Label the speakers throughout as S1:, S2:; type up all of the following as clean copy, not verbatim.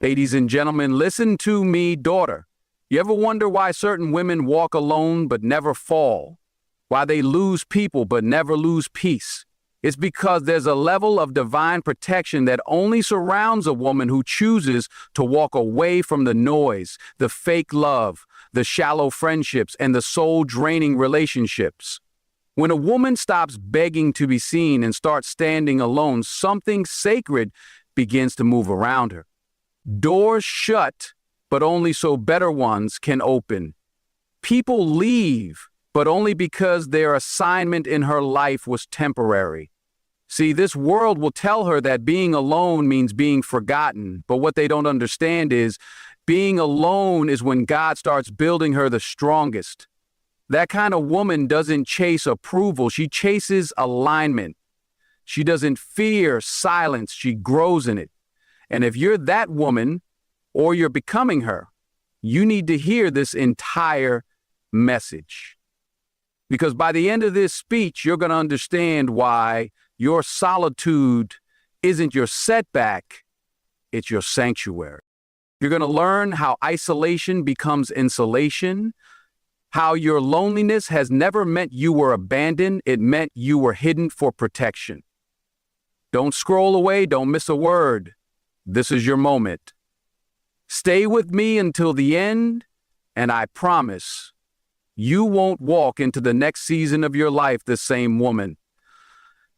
S1: Ladies and gentlemen, listen to me, daughter. You ever wonder why certain women walk alone but never fall? Why they lose people but never lose peace? It's because there's a level of divine protection that only surrounds a woman who chooses to walk away from the noise, the fake love, the shallow friendships, and the soul-draining relationships. When a woman stops begging to be seen and starts standing alone, something sacred begins to move around her. Doors shut, but only so better ones can open. People leave, but only because their assignment in her life was temporary. See, this world will tell her that being alone means being forgotten, but what they don't understand is being alone is when God starts building her the strongest. That kind of woman doesn't chase approval, she chases alignment. She doesn't fear silence, she grows in it. And if you're that woman, or you're becoming her, you need to hear this entire message. Because by the end of this speech, you're going to understand why your solitude isn't your setback, it's your sanctuary. You're going to learn how isolation becomes insulation, how your loneliness has never meant you were abandoned, it meant you were hidden for protection. Don't scroll away, don't miss a word. This is your moment. Stay with me until the end, and I promise you won't walk into the next season of your life the same woman.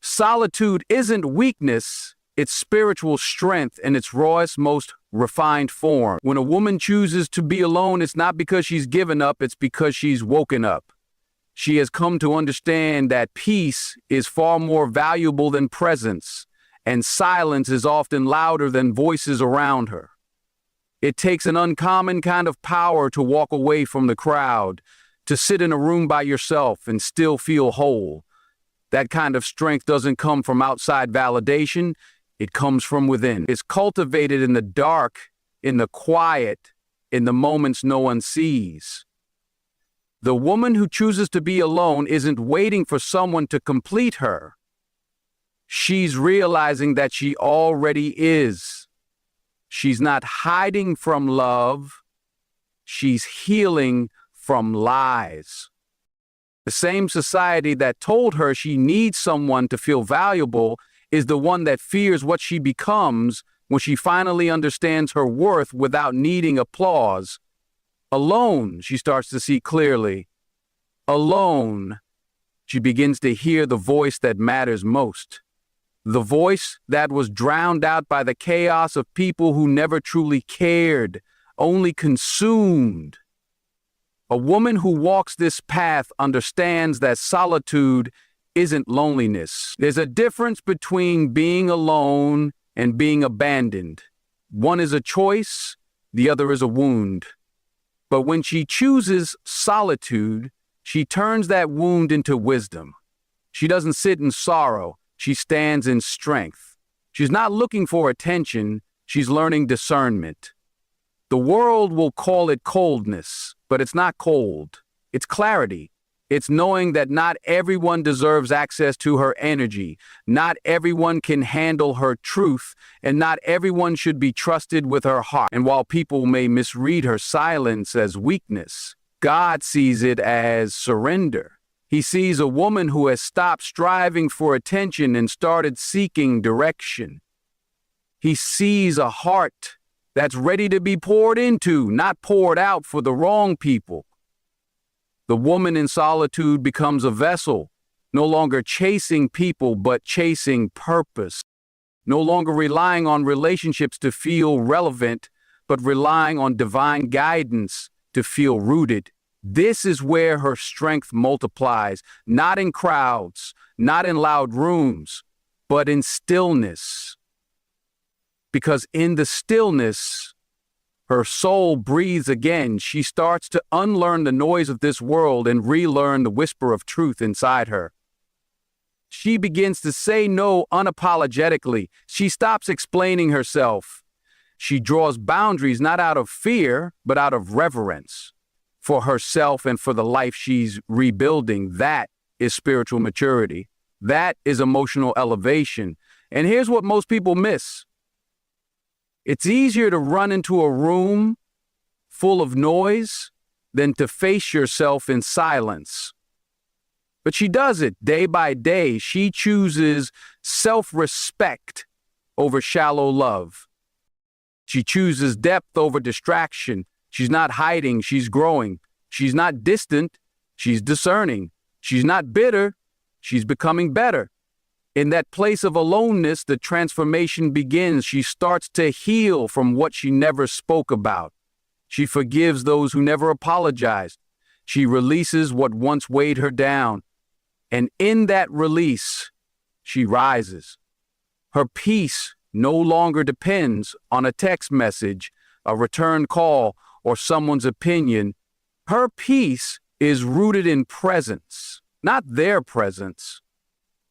S1: Solitude isn't weakness, it's spiritual strength in its rawest, most refined form. When a woman chooses to be alone, it's not because she's given up, it's because she's woken up. She has come to understand that peace is far more valuable than presence, and silence is often louder than voices around her. It takes an uncommon kind of power to walk away from the crowd, to sit in a room by yourself and still feel whole. That kind of strength doesn't come from outside validation, it comes from within. It's cultivated in the dark, in the quiet, in the moments no one sees. The woman who chooses to be alone isn't waiting for someone to complete her. She's realizing that she already is. She's not hiding from love, she's healing from lies. The same society that told her she needs someone to feel valuable is the one that fears what she becomes when she finally understands her worth without needing applause. Alone, she starts to see clearly. Alone, she begins to hear the voice that matters most. The voice that was drowned out by the chaos of people who never truly cared, only consumed. A woman who walks this path understands that solitude isn't loneliness. There's a difference between being alone and being abandoned. One is a choice, the other is a wound. But when she chooses solitude, she turns that wound into wisdom. She doesn't sit in sorrow, she stands in strength. She's not looking for attention, she's learning discernment. The world will call it coldness, but it's not cold. It's clarity. It's knowing that not everyone deserves access to her energy, not everyone can handle her truth, and not everyone should be trusted with her heart. And while people may misread her silence as weakness, God sees it as surrender. He sees a woman who has stopped striving for attention and started seeking direction. He sees a heart that's ready to be poured into, not poured out for the wrong people. The woman in solitude becomes a vessel, no longer chasing people, but chasing purpose. No longer relying on relationships to feel relevant, but relying on divine guidance to feel rooted. This is where her strength multiplies, not in crowds, not in loud rooms, but in stillness. Because in the stillness, her soul breathes again. She starts to unlearn the noise of this world and relearn the whisper of truth inside her. She begins to say no unapologetically. She stops explaining herself. She draws boundaries not out of fear, but out of reverence for herself and for the life she's rebuilding. That is spiritual maturity. That is emotional elevation. And here's what most people miss. It's easier to run into a room full of noise than to face yourself in silence. But she does it day by day. She chooses self-respect over shallow love. She chooses depth over distraction. She's not hiding, she's growing. She's not distant, she's discerning. She's not bitter, she's becoming better. In that place of aloneness, the transformation begins. She starts to heal from what she never spoke about. She forgives those who never apologized. She releases what once weighed her down. And in that release, she rises. Her peace no longer depends on a text message, a return call, or someone's opinion. Her peace is rooted in presence, not their presence,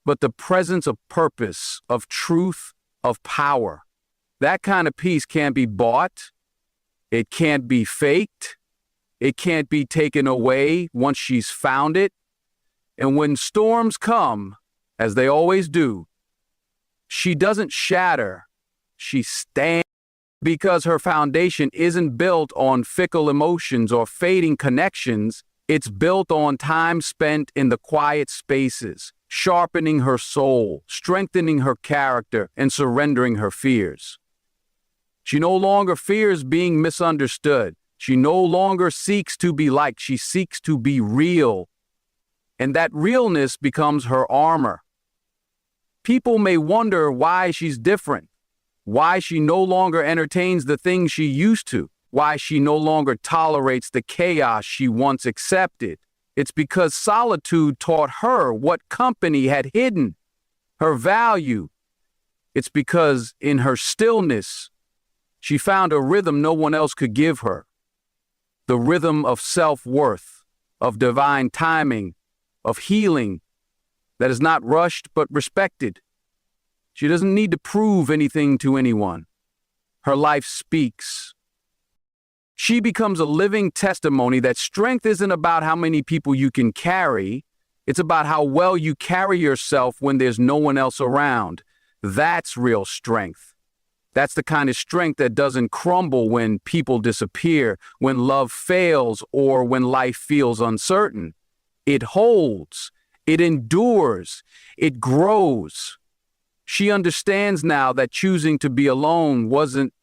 S1: but the presence of purpose, of truth, of power. That kind of peace can't be bought. It can't be faked. It can't be taken away once she's found it. And when storms come, as they always do, she doesn't shatter, she stands, because her foundation isn't built on fickle emotions or fading connections. It's built on time spent in the quiet spaces, sharpening her soul, strengthening her character, and surrendering her fears. She no longer fears being misunderstood. She no longer seeks to be liked. She seeks to be real. And that realness becomes her armor. People may wonder why she's different, why she no longer entertains the things she used to, why she no longer tolerates the chaos she once accepted. It's because solitude taught her what company had hidden her value. It's because in her stillness, she found a rhythm no one else could give her. The rhythm of self-worth, of divine timing, of healing that is not rushed but respected. She doesn't need to prove anything to anyone. Her life speaks. She becomes a living testimony that strength isn't about how many people you can carry. It's about how well you carry yourself when there's no one else around. That's real strength. That's the kind of strength that doesn't crumble when people disappear, when love fails, or when life feels uncertain. It holds, it endures, it grows. She understands now that choosing to be alone wasn't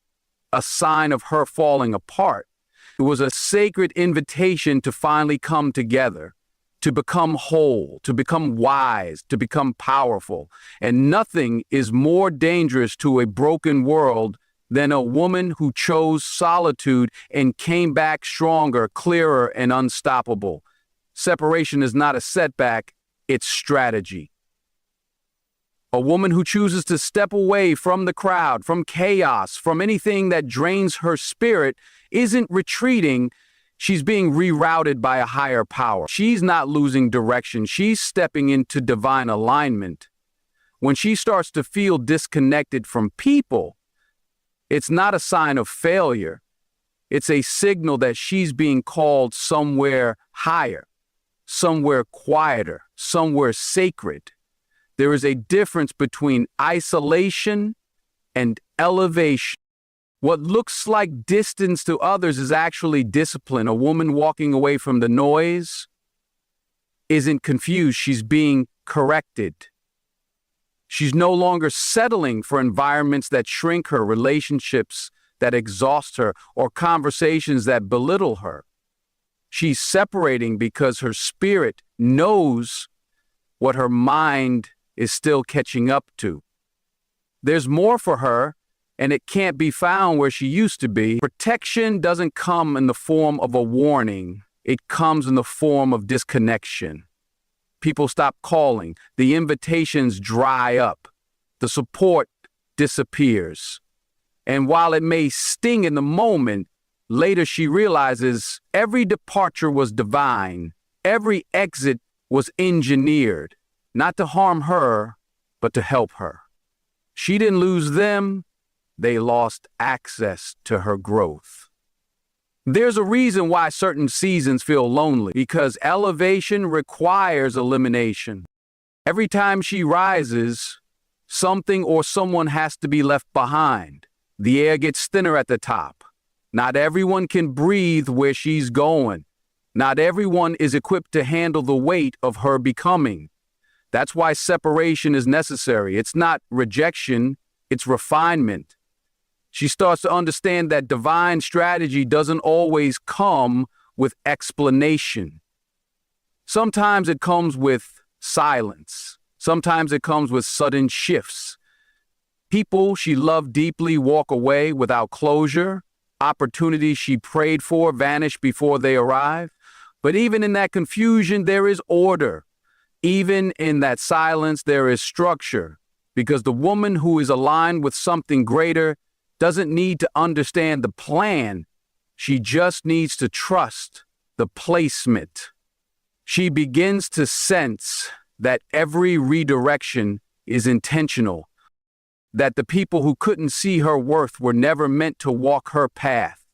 S1: a sign of her falling apart. It was a sacred invitation to finally come together, to become whole, to become wise, to become powerful. And nothing is more dangerous to a broken world than a woman who chose solitude and came back stronger, clearer, and unstoppable. Separation is not a setback, it's strategy. A woman who chooses to step away from the crowd, from chaos, from anything that drains her spirit isn't retreating. She's being rerouted by a higher power. She's not losing direction. She's stepping into divine alignment. When she starts to feel disconnected from people, it's not a sign of failure. It's a signal that she's being called somewhere higher, somewhere quieter, somewhere sacred. There is a difference between isolation and elevation. What looks like distance to others is actually discipline. A woman walking away from the noise isn't confused. She's being corrected. She's no longer settling for environments that shrink her, relationships that exhaust her, or conversations that belittle her. She's separating because her spirit knows what her mind is still catching up to. There's more for her, and it can't be found where she used to be. Protection doesn't come in the form of a warning. It comes in the form of disconnection. People stop calling. The invitations dry up. The support disappears. And while it may sting in the moment, later she realizes every departure was divine. Every exit was engineered, not to harm her, but to help her. She didn't lose them. They lost access to her growth. There's a reason why certain seasons feel lonely, because elevation requires elimination. Every time she rises, something or someone has to be left behind. The air gets thinner at the top. Not everyone can breathe where she's going. Not everyone is equipped to handle the weight of her becoming. That's why separation is necessary. It's not rejection, it's refinement. She starts to understand that divine strategy doesn't always come with explanation. Sometimes it comes with silence. Sometimes it comes with sudden shifts. People she loved deeply walk away without closure. Opportunities she prayed for vanish before they arrive. But even in that confusion, there is order. Even in that silence, there is structure. Because the woman who is aligned with something greater doesn't need to understand the plan. She just needs to trust the placement. She begins to sense that every redirection is intentional, that the people who couldn't see her worth were never meant to walk her path,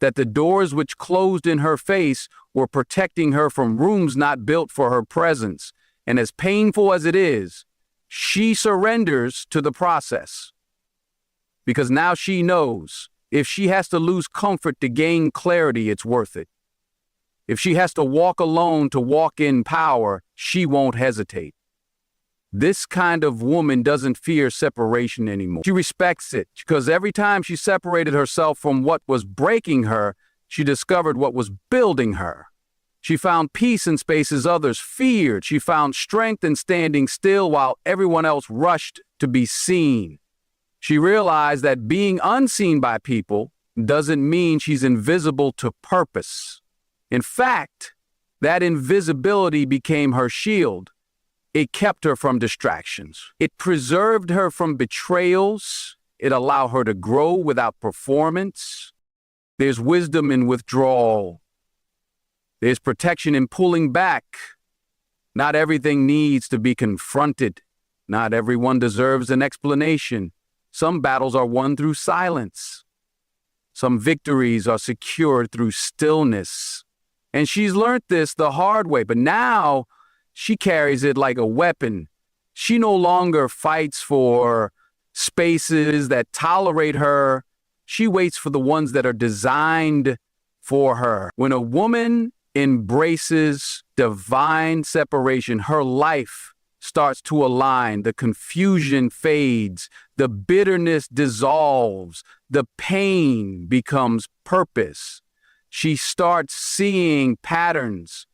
S1: that the doors which closed in her face were protecting her from rooms not built for her presence. And as painful as it is, she surrenders to the process. Because now she knows if she has to lose comfort to gain clarity, it's worth it. If she has to walk alone to walk in power, she won't hesitate. This kind of woman doesn't fear separation anymore. She respects it because every time she separated herself from what was breaking her, she discovered what was building her. She found peace in spaces others feared. She found strength in standing still while everyone else rushed to be seen. She realized that being unseen by people doesn't mean she's invisible to purpose. In fact, that invisibility became her shield. It kept her from distractions. It preserved her from betrayals. It allowed her to grow without performance. There's wisdom in withdrawal. There's protection in pulling back. Not everything needs to be confronted. Not everyone deserves an explanation. Some battles are won through silence. Some victories are secured through stillness. And she's learned this the hard way, but now she carries it like a weapon. She no longer fights for spaces that tolerate her. She waits for the ones that are designed for her. When a woman embraces divine separation, her life starts to align. The confusion fades. The bitterness dissolves. The pain becomes purpose. She starts seeing patterns.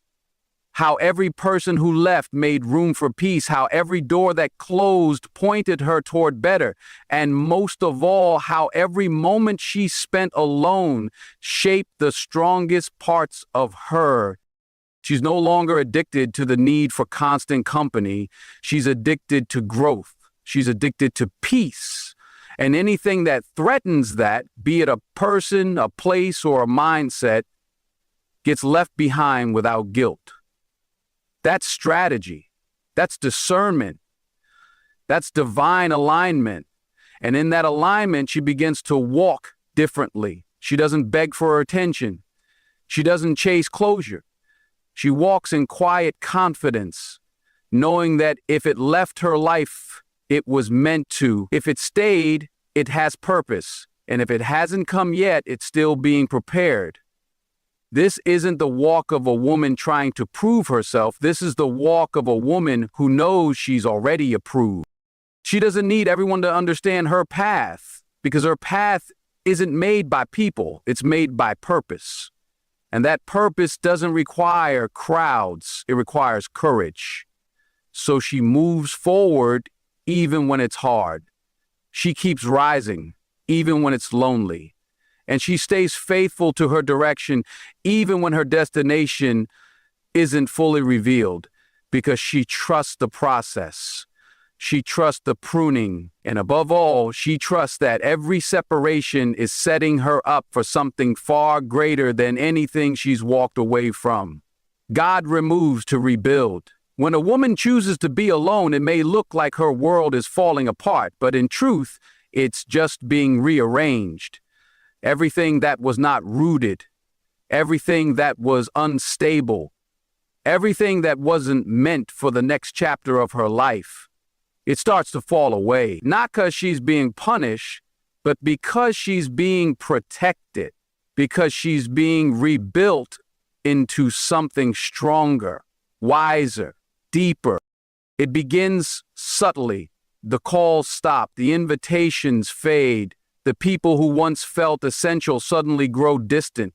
S1: How every person who left made room for peace, how every door that closed pointed her toward better, and most of all, how every moment she spent alone shaped the strongest parts of her. She's no longer addicted to the need for constant company. She's addicted to growth. She's addicted to peace. And anything that threatens that, be it a person, a place, or a mindset, gets left behind without guilt. That's strategy. That's discernment. That's divine alignment. And in that alignment, she begins to walk differently. She doesn't beg for attention. She doesn't chase closure. She walks in quiet confidence, knowing that if it left her life, it was meant to. If it stayed, it has purpose. And if it hasn't come yet, it's still being prepared. This isn't the walk of a woman trying to prove herself. This is the walk of a woman who knows she's already approved. She doesn't need everyone to understand her path because her path isn't made by people. It's made by purpose. And that purpose doesn't require crowds. It requires courage. So she moves forward even when it's hard. She keeps rising even when it's lonely. And she stays faithful to her direction even when her destination isn't fully revealed because she trusts the process. She trusts the pruning. And above all, she trusts that every separation is setting her up for something far greater than anything she's walked away from. God removes to rebuild. When a woman chooses to be alone, it may look like her world is falling apart, but in truth, it's just being rearranged. Everything that was not rooted, everything that was unstable, everything that wasn't meant for the next chapter of her life, it starts to fall away. Not because she's being punished, but because she's being protected, because she's being rebuilt into something stronger, wiser, deeper. It begins subtly. The calls stop, the invitations fade, the people who once felt essential suddenly grow distant.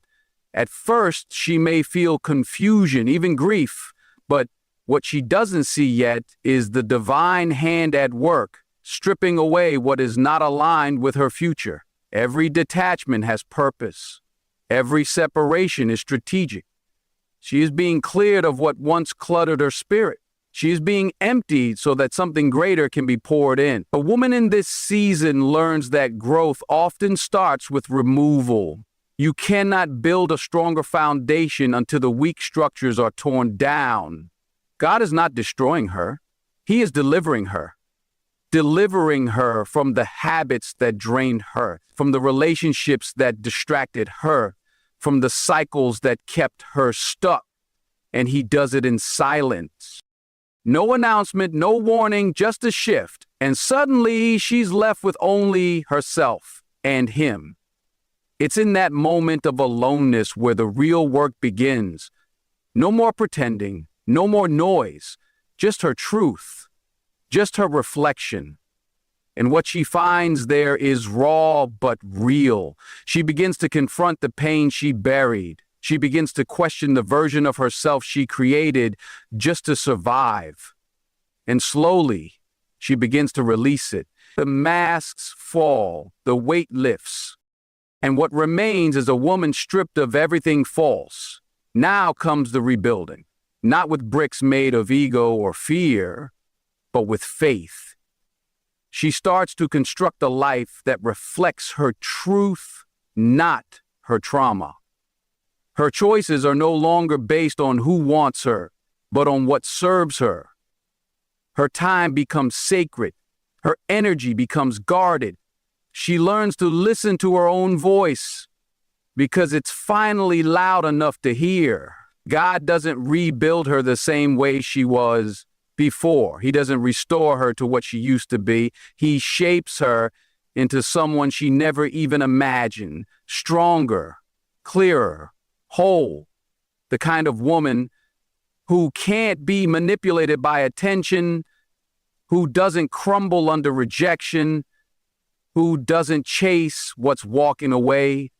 S1: At first, she may feel confusion, even grief, but what she doesn't see yet is the divine hand at work, stripping away what is not aligned with her future. Every detachment has purpose. Every separation is strategic. She is being cleared of what once cluttered her spirit. She is being emptied so that something greater can be poured in. A woman in this season learns that growth often starts with removal. You cannot build a stronger foundation until the weak structures are torn down. God is not destroying her. He is delivering her from the habits that drained her, from the relationships that distracted her, from the cycles that kept her stuck. And he does it in silence. No announcement, no warning, just a shift. And suddenly she's left with only herself and him. It's in that moment of aloneness where the real work begins. No more pretending, no more noise, just her truth, just her reflection. And what she finds there is raw but real. She begins to confront the pain she buried. She begins to question the version of herself she created just to survive. And slowly, she begins to release it. The masks fall, the weight lifts. And what remains is a woman stripped of everything false. Now comes the rebuilding, not with bricks made of ego or fear, but with faith. She starts to construct a life that reflects her truth, not her trauma. Her choices are no longer based on who wants her, but on what serves her. Her time becomes sacred. Her energy becomes guarded. She learns to listen to her own voice because it's finally loud enough to hear. God doesn't rebuild her the same way she was before. He doesn't restore her to what she used to be. He shapes her into someone she never even imagined, stronger, clearer, whole, the kind of woman who can't be manipulated by attention, who doesn't crumble under rejection, who doesn't chase what's walking away,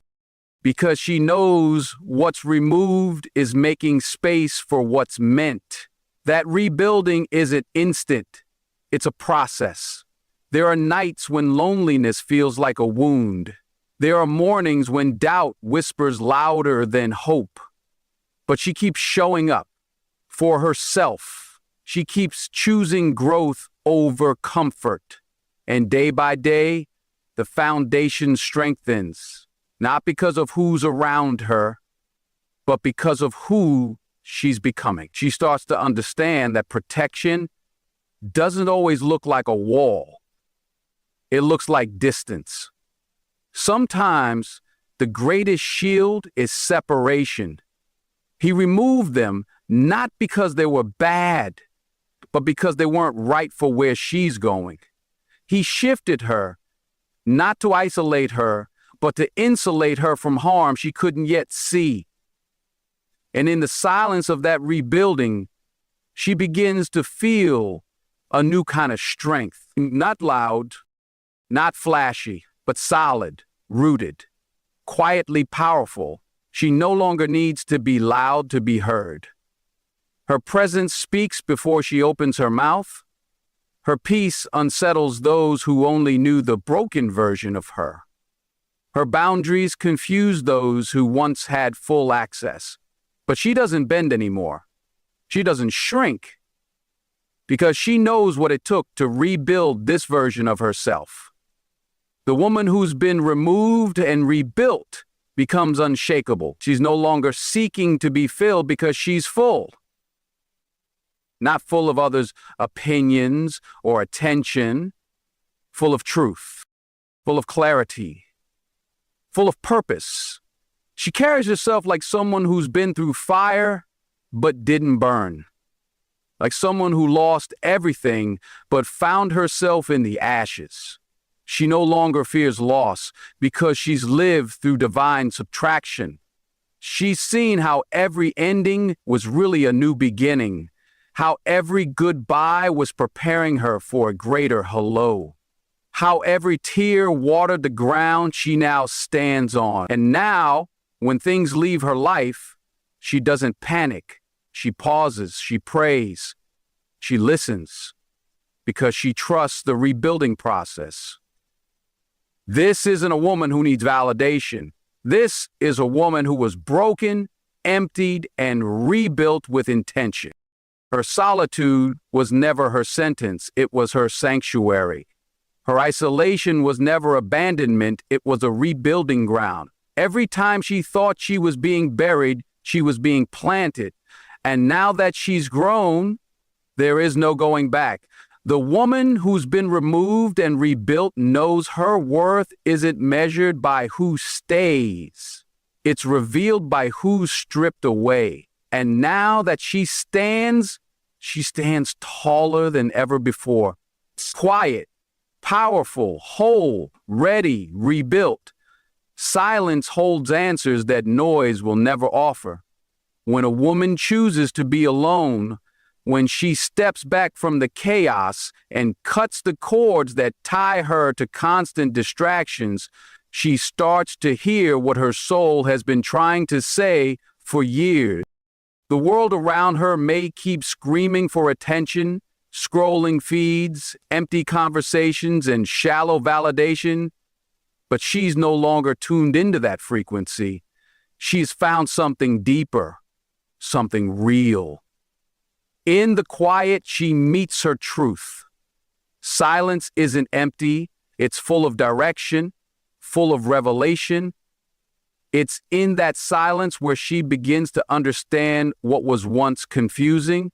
S1: because she knows what's removed is making space for what's meant. That rebuilding isn't instant. It's a process. There are nights when loneliness feels like a wound. There are mornings when doubt whispers louder than hope. But she keeps showing up for herself. She keeps choosing growth over comfort. And day by day, the foundation strengthens, not because of who's around her, but because of who she's becoming. She starts to understand that protection doesn't always look like a wall. It looks like distance. Sometimes the greatest shield is separation. He removed them not because they were bad, but because they weren't right for where she's going. He shifted her not to isolate her, but to insulate her from harm she couldn't yet see. And in the silence of that rebuilding, she begins to feel a new kind of strength. Not loud, not flashy, but solid, rooted, quietly powerful. She no longer needs to be loud to be heard. Her presence speaks before she opens her mouth. Her peace unsettles those who only knew the broken version of her. Her boundaries confuse those who once had full access. But she doesn't bend anymore. She doesn't shrink, because she knows what it took to rebuild this version of herself. The woman who's been removed and rebuilt becomes unshakable. She's no longer seeking to be filled because she's full. Not full of others' opinions or attention, full of truth, full of clarity, full of purpose. She carries herself like someone who's been through fire but didn't burn. Like someone who lost everything but found herself in the ashes. She no longer fears loss because she's lived through divine subtraction. She's seen how every ending was really a new beginning, how every goodbye was preparing her for a greater hello, how every tear watered the ground she now stands on. And now, when things leave her life, she doesn't panic. She pauses, she prays, she listens, because she trusts the rebuilding process. This isn't a woman who needs validation. This is a woman who was broken, emptied, and rebuilt with intention. Her solitude was never her sentence, it was her sanctuary. Her isolation was never abandonment, it was a rebuilding ground. Every time she thought she was being buried, she was being planted. And now that she's grown, there is no going back. The woman who's been removed and rebuilt knows her worth isn't measured by who stays. It's revealed by who's stripped away. And now that she stands taller than ever before. Quiet, powerful, whole, ready, rebuilt. Silence holds answers that noise will never offer. When a woman chooses to be alone, when she steps back from the chaos and cuts the cords that tie her to constant distractions, she starts to hear what her soul has been trying to say for years. The world around her may keep screaming for attention, scrolling feeds, empty conversations, and shallow validation, but she's no longer tuned into that frequency. She's found something deeper, something real. In the quiet, she meets her truth. Silence isn't empty, it's full of direction, full of revelation. It's in that silence where she begins to understand what was once confusing.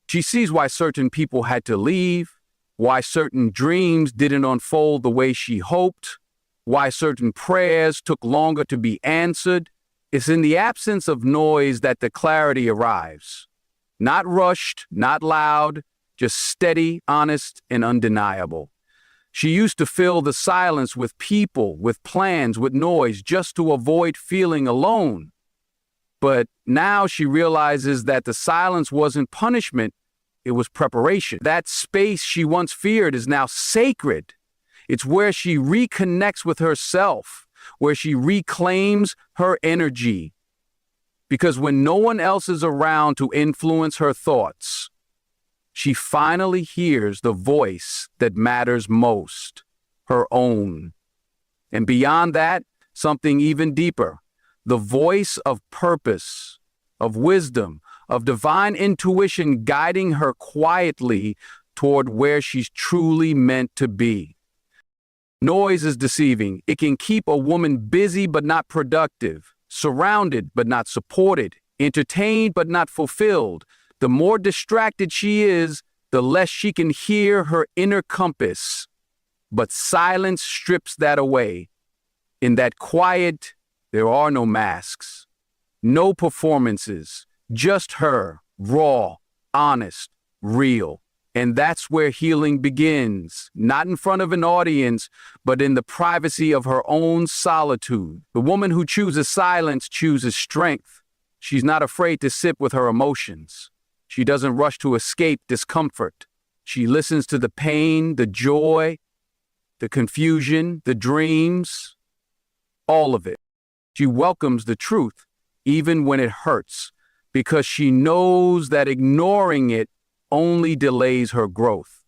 S1: She sees why certain people had to leave, why certain dreams didn't unfold the way she hoped, why certain prayers took longer to be answered. It's in the absence of noise that the clarity arrives. Not rushed, not loud, just steady, honest, and undeniable. She used to fill the silence with people, with plans, with noise, just to avoid feeling alone. But now she realizes that the silence wasn't punishment, it was preparation. That space she once feared is now sacred. It's where she reconnects with herself, where she reclaims her energy. Because when no one else is around to influence her thoughts, she finally hears the voice that matters most, her own. And beyond that, something even deeper, the voice of purpose, of wisdom, of divine intuition guiding her quietly toward where she's truly meant to be. Noise is deceiving. It can keep a woman busy but not productive, surrounded but not supported, entertained but not fulfilled. The more distracted she is, the less she can hear her inner compass. But silence strips that away. In that quiet, there are no masks, no performances, just her, raw, honest, real. And that's where healing begins, not in front of an audience, but in the privacy of her own solitude. The woman who chooses silence chooses strength. She's not afraid to sit with her emotions. She doesn't rush to escape discomfort. She listens to the pain, the joy, the confusion, the dreams, all of it. She welcomes the truth, even when it hurts, because she knows that ignoring it only delays her growth.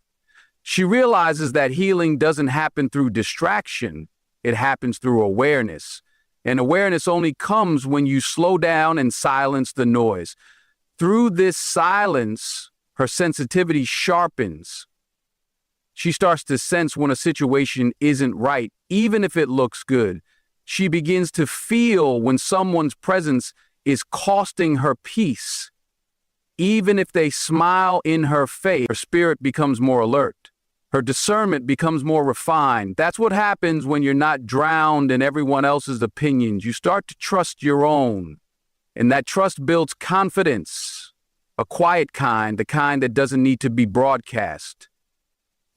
S1: She realizes that healing doesn't happen through distraction, it happens through awareness. And awareness only comes when you slow down and silence the noise. Through this silence, her sensitivity sharpens. She starts to sense when a situation isn't right, even if it looks good. She begins to feel when someone's presence is costing her peace. Even if they smile in her face, her spirit becomes more alert. Her discernment becomes more refined. That's what happens when you're not drowned in everyone else's opinions. You start to trust your own. And that trust builds confidence, a quiet kind, the kind that doesn't need to be broadcast.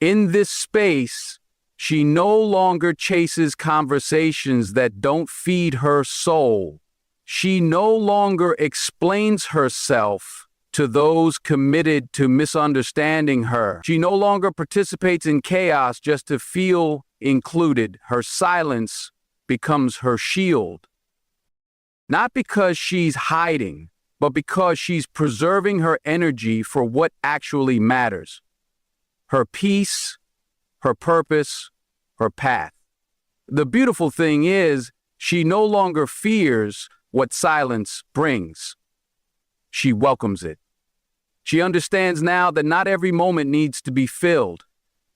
S1: In this space, She no longer chases conversations that don't feed her soul. She no longer explains herself to those committed to misunderstanding her. She no longer participates in chaos just to feel included. Her silence becomes her shield. Not because she's hiding, but because she's preserving her energy for what actually matters. Her peace, her purpose, her path. The beautiful thing is, she no longer fears what silence brings. She welcomes it. She understands now that not every moment needs to be filled.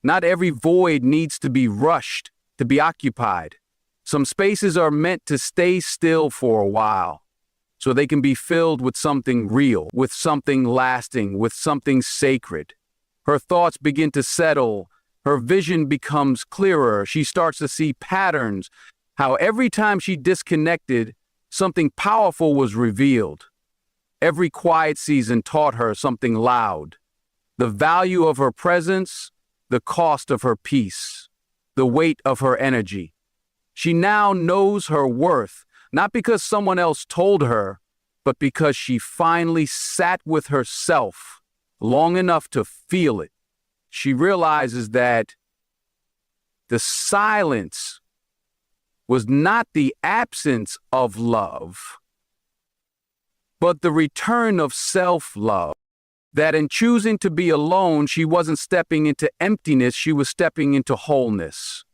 S1: Not every void needs to be rushed, to be occupied. Some spaces are meant to stay still for a while, so they can be filled with something real, with something lasting, with something sacred. Her thoughts begin to settle. Her vision becomes clearer. She starts to see patterns, how every time she disconnected, something powerful was revealed. Every quiet season taught her something loud. The value of her presence, the cost of her peace, the weight of her energy. She now knows her worth, not because someone else told her, but because she finally sat with herself long enough to feel it. She realizes that the silence was not the absence of love, but the return of self-love. That in choosing to be alone, she wasn't stepping into emptiness, she was stepping into wholeness.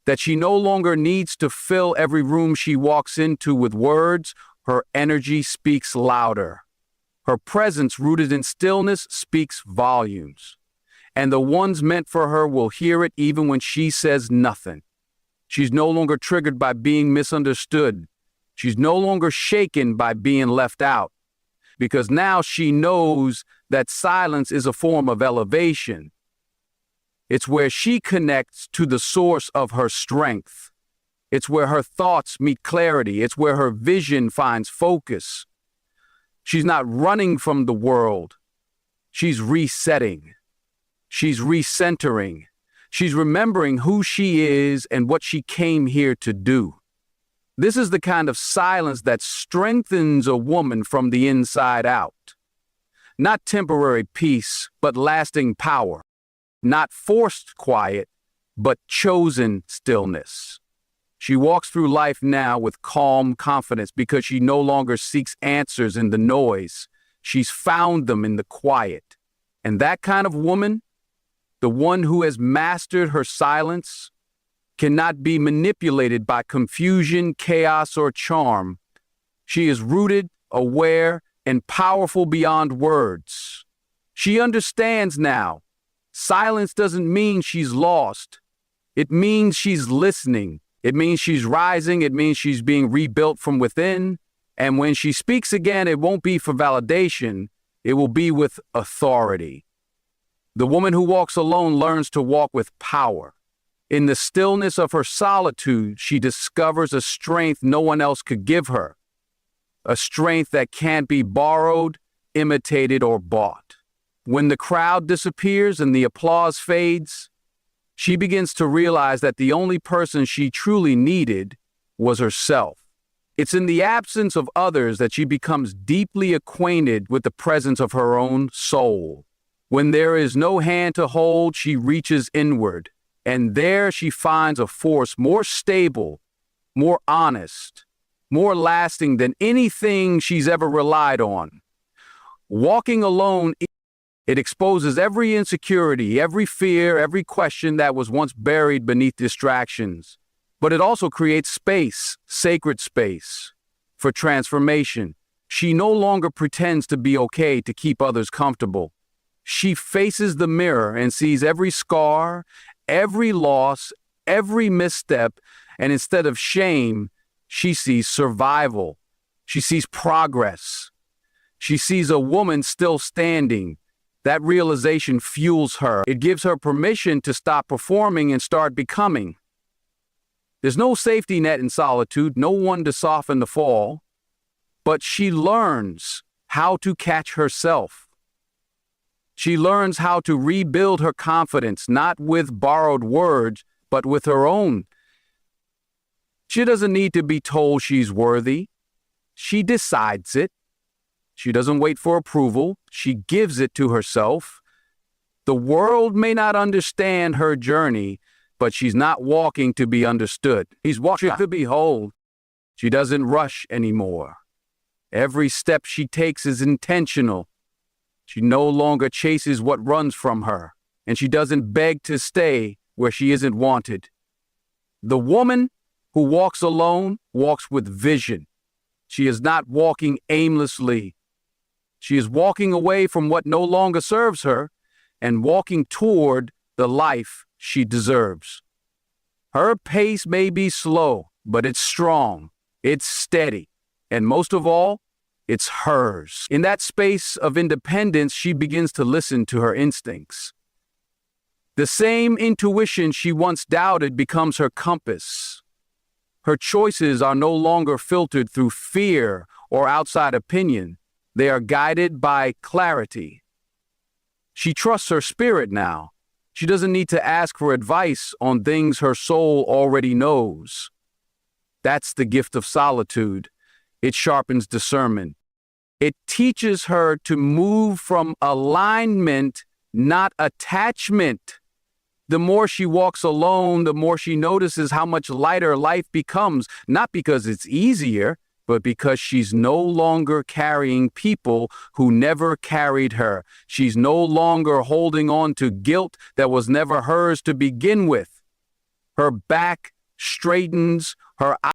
S1: That she no longer needs to fill every room she walks into with words. Her energy speaks louder. Her presence, rooted in stillness, speaks volumes. And the ones meant for her will hear it even when she says nothing. She's no longer triggered by being misunderstood. She's no longer shaken by being left out. Because now she knows that silence is a form of elevation. It's where she connects to the source of her strength. It's where her thoughts meet clarity. It's where her vision finds focus. She's not running from the world. She's resetting. She's recentering. She's remembering who she is and what she came here to do. This is the kind of silence that strengthens a woman from the inside out. Not temporary peace, but lasting power. Not forced quiet, but chosen stillness. She walks through life now with calm confidence because she no longer seeks answers in the noise. She's found them in the quiet. And that kind of woman, the one who has mastered her silence, cannot be manipulated by confusion, chaos, or charm. She is rooted, aware, and powerful beyond words. She understands now. Silence doesn't mean she's lost. It means she's listening. It means she's rising. It means she's being rebuilt from within. And when she speaks again, it won't be for validation. It will be with authority. The woman who walks alone learns to walk with power. In the stillness of her solitude, she discovers a strength no one else could give her. A strength that can't be borrowed, imitated, or bought. When the crowd disappears and the applause fades, she begins to realize that the only person she truly needed was herself. It's in the absence of others that she becomes deeply acquainted with the presence of her own soul. When there is no hand to hold, she reaches inward, and there she finds a force more stable, more honest, more lasting than anything she's ever relied on. Walking alone, it exposes every insecurity, every fear, every question that was once buried beneath distractions. But it also creates space, sacred space, for transformation. She no longer pretends to be okay to keep others comfortable. She faces the mirror and sees every scar, every loss, every misstep, and instead of shame, she sees survival. She sees progress. She sees a woman still standing. That realization fuels her. It gives her permission to stop performing and start becoming. There's no safety net in solitude, no one to soften the fall, but she learns how to catch herself. She learns how to rebuild her confidence, not with borrowed words, but with her own. She doesn't need to be told she's worthy. She decides it. She doesn't wait for approval. She gives it to herself. The world may not understand her journey, but she's not walking to be understood. She's walking to be whole. She doesn't rush anymore. Every step she takes is intentional. She no longer chases what runs from her, and she doesn't beg to stay where she isn't wanted. The woman who walks alone walks with vision. She is not walking aimlessly. She is walking away from what no longer serves her and walking toward the life she deserves. Her pace may be slow, but it's strong, it's steady, and most of all, it's hers. In that space of independence, she begins to listen to her instincts. The same intuition she once doubted becomes her compass. Her choices are no longer filtered through fear or outside opinion. They are guided by clarity. She trusts her spirit now. She doesn't need to ask for advice on things her soul already knows. That's the gift of solitude. It sharpens discernment. It teaches her to move from alignment, not attachment. The more she walks alone, the more she notices how much lighter life becomes, not because it's easier, but because she's no longer carrying people who never carried her. She's no longer holding on to guilt that was never hers to begin with. Her back straightens, her